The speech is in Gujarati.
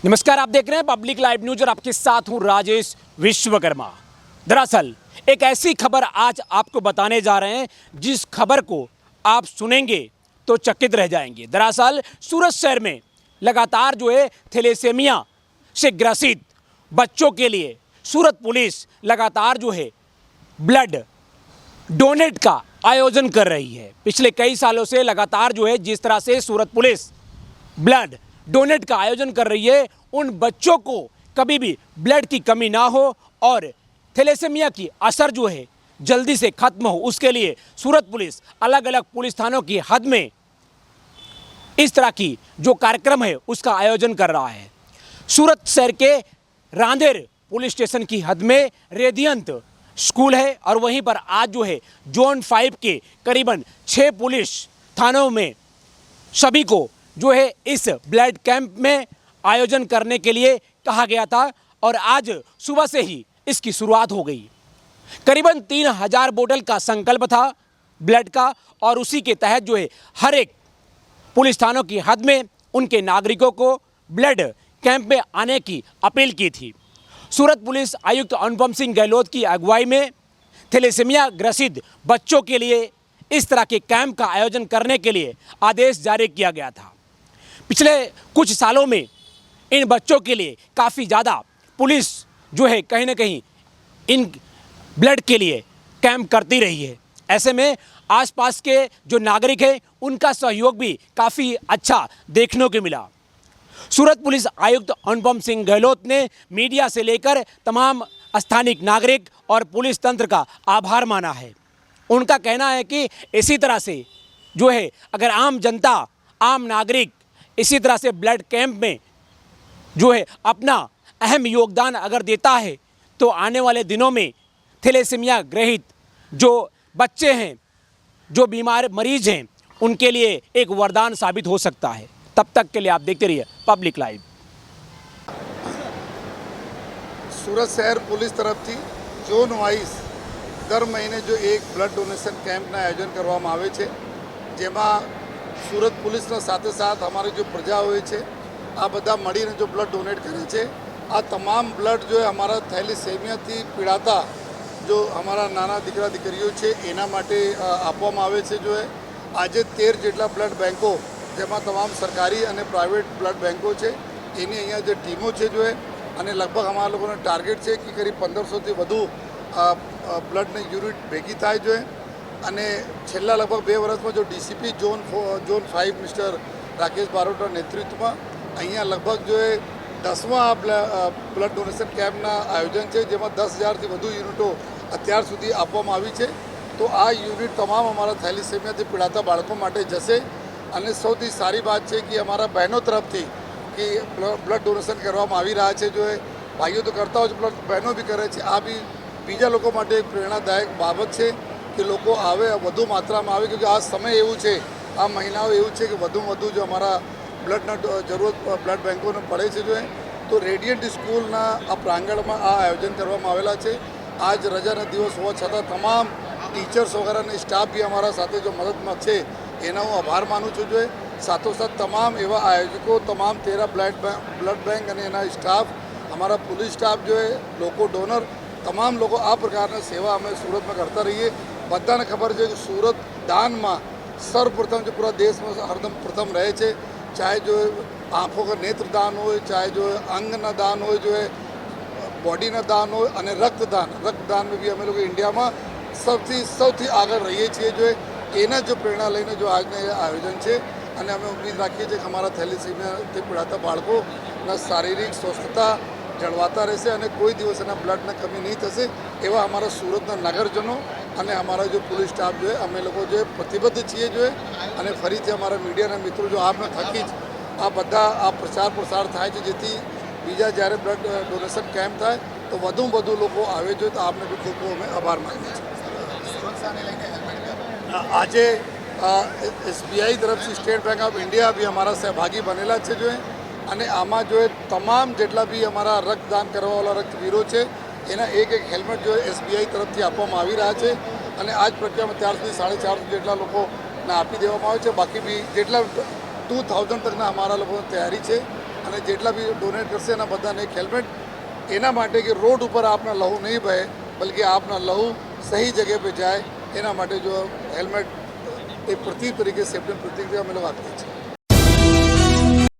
नमस्कार, आप देख रहे हैं पब्लिक लाइव न्यूज और आपके साथ हूं राजेश विश्वकर्मा। दरअसल एक ऐसी खबर आज आपको बताने जा रहे हैं जिस खबर को आप सुनेंगे तो चकित रह जाएंगे। दरअसल सूरत शहर में लगातार थैलेसेमिया से ग्रसित बच्चों के लिए सूरत पुलिस लगातार ब्लड डोनेट का आयोजन कर रही है। पिछले कई सालों से लगातार जिस तरह से सूरत पुलिस ब्लड डोनेट का आयोजन कर रही है, उन बच्चों को कभी भी ब्लड की कमी ना हो और थैलेसेमिया की असर जल्दी से खत्म हो, उसके लिए सूरत पुलिस अलग अलग पुलिस थानों की हद में इस तरह की जो कार्यक्रम है उसका आयोजन कर रहा है। सूरत शहर के रांदेर पुलिस स्टेशन की हद में रेडियंट स्कूल है और वहीं पर आज जोन 5 के करीबन 6 पुलिस थानों में सभी को इस ब्लड कैंप में आयोजन करने के लिए कहा गया था और आज सुबह से ही इसकी शुरुआत हो गई। करीबन 3000 बोतल का संकल्प था ब्लड का और उसी के तहत हर एक पुलिस थानों की हद में उनके नागरिकों को ब्लड कैंप में आने की अपील की थी। सूरत पुलिस आयुक्त अनुपम सिंह गहलोत की अगुवाई में थैलेसेमिया ग्रसित बच्चों के लिए इस तरह के कैंप का आयोजन करने के लिए आदेश जारी किया गया था। पिछले कुछ सालों में इन बच्चों के लिए काफ़ी ज़्यादा पुलिस कहीं ना कहीं इन ब्लड के लिए कैंप करती रही है। ऐसे में आसपास के जो नागरिक हैं उनका सहयोग भी काफ़ी अच्छा देखने को मिला। सूरत पुलिस आयुक्त अनुपम सिंह गहलोत ने मीडिया से लेकर तमाम स्थानिक नागरिक और पुलिस तंत्र का आभार माना है। उनका कहना है कि इसी तरह से अगर आम जनता, आम नागरिक इसी तरह से ब्लड कैंप में अपना अहम योगदान अगर देता है तो आने वाले दिनों में थैलेसेमिया ग्रहित जो बच्चे हैं, जो बीमार मरीज हैं, उनके लिए एक वरदान साबित हो सकता है। तब तक के लिए आप देखते रहिए पब्लिक लाइव। सूरत शहर पुलिस तरफથી जोन वाइज दर महीने जो एक ब्लड डोनेशन कैम्पના આયોજન કરવામાં આવે છે, જેમાં सूरत पुलिसના સાથે સાથ અમારી जो પ્રજા હોય છે આ બધા મળીને जो ब्लड डोनेट કરે છે। આ તમામ ब्लड जो અમારા થેલેસેમિયાથી પીડાતા जो અમારા નાના દીકરા દીકરીઓ છે એના માટે આપવામાં આવે છે। આજે 13 જેટલા બ્લડ બેંકો, જેમાં તમામ સરકારી અને પ્રાઇવેટ બ્લડ બેંકો છે, એની અહીંયા જે ટીમો છે અને લગભગ અમારા લોકોનો ટાર્ગેટ છે કે કરીબ 1500થી વધુ બ્લડની યુનિટ ભેગી થાય અને છેલ્લા લગભગ 2 વર્ષમાં જો ડીસીપી જોન 5 મિસ્ટર રાકેશ બારોટના નેતૃત્વમાં અહીંયા લગભગ 10મા બ્લડ ડોનેશન કેમ્પના આયોજન છે, જેમાં 10,000થી વધુ યુનિટો અત્યાર સુધી આપવામાં આવી છે। તો આ યુનિટ તમામ અમારા થેલેસેમિયાથી પીડાતા બાળકો માટે જશે અને સૌથી સારી વાત છે કે અમારા બહેનો તરફથી કે બ્લડ ડોનેશન કરવામાં આવી રહ્યા છે। ભાઈઓ તો કરતા હોય છે, બ્લડ બહેનો બી કરે છે। આ બી બીજા લોકો માટે એક પ્રેરણાદાયક બાબત છે કે લોકો આવે, વધુ માત્રામાં આવે, કેમકે આ સમય એવું છે, આ મહિનાઓ એવું છે કે વધુમાં વધુ જો અમારા બ્લડના જરૂરત બ્લડ બેંકોને પડે છે। તો રેડિયન્ટ સ્કૂલના આ પ્રાંગણમાં આ આયોજન કરવામાં આવેલા છે। આજ રજાના દિવસ હોવા છતાં તમામ ટીચર્સ વગેરેને સ્ટાફ બી અમારા સાથે જો મદદમાં છે એનો હું આભાર માનું છું। સાથોસાથ તમામ એવા આયોજકો, તમામ 13 બ્લડ બેંક અને એના સ્ટાફ, અમારા પોલીસ સ્ટાફ લોકો ડોનર, તમામ લોકો આ પ્રકારની સેવા અમે સુરતમાં કરતા રહીએ। બધાને ખબર છે કે સુરત દાનમાં સર્વપ્રથમ जो पूरा देश में हरदम प्रथम रहे छे। चाहे आँखों का नेत्र दान हो, चाहे अंगना दान हो, बॉडीना दान हो અને रक्तदान में भी અમે લોકો ઇન્ડિયામાં સૌથી આગળ રહીએ છીએ। એના જો પ્રેરણા લઈને આજનું આયોજન છે અને અમે ઉમ્મીદ રાખીએ છીએ કે અમારા થેલેસેમિયાથી પીડાતા બાળકોના શારીરિક સ્વસ્થતા જળવાતા રહેશે અને કોઈ દિવસ એના બ્લડની કમી નહીં થશે। એવા અમારા સુરતના નગરજનો અને અમારા जो पुलिस स्टाफ અમે લોકો પ્રતિબદ્ધ છીએ। અને ફરીથી અમારા મીડિયાના મિત્રો આપના થકી જ આ બધા આ પ્રચાર પ્રસાર થાય છે, જેથી બીજા જ્યારે બ્લડ ડોનેશન કેમ્પ થાય તો વધુમાં વધુ લોકો આવે તો આપને બી ખૂબ ખૂબ અમે આભાર માનીએ છીએ। આજે SBI તરફથી સ્ટેટ બેંક ઓફ ઇન્ડિયા બી અમારા સહભાગી બનેલા છે। અને આમાં તમામ જેટલા બી અમારા રક્તદાન કરવાવાળા રક્તવીરો છે એના એક હેલ્મેટ SBI તરફથી આપવામાં આવી રહ્યા છે અને આજ પ્રક્રિયામાં ત્યાર સુધી 450 જેટલા લોકોને આપી દેવામાં આવે છે। બાકી બી જેટલા 2000 તકના અમારા લોકોની તૈયારી છે અને જેટલા બી ડોનેટ કરશે એના બધાને એક હેલ્મેટ એના માટે કે રોડ ઉપર આપના લહુ નહીં બહે બલ્कि આપના લહુ સહી જગ્યા पे જાય એના માટે જો હેલ્મેટ એક પ્રતીક તરીકે સેફ્ટી પ્રતીક અમે લોકો આપીએ છીએ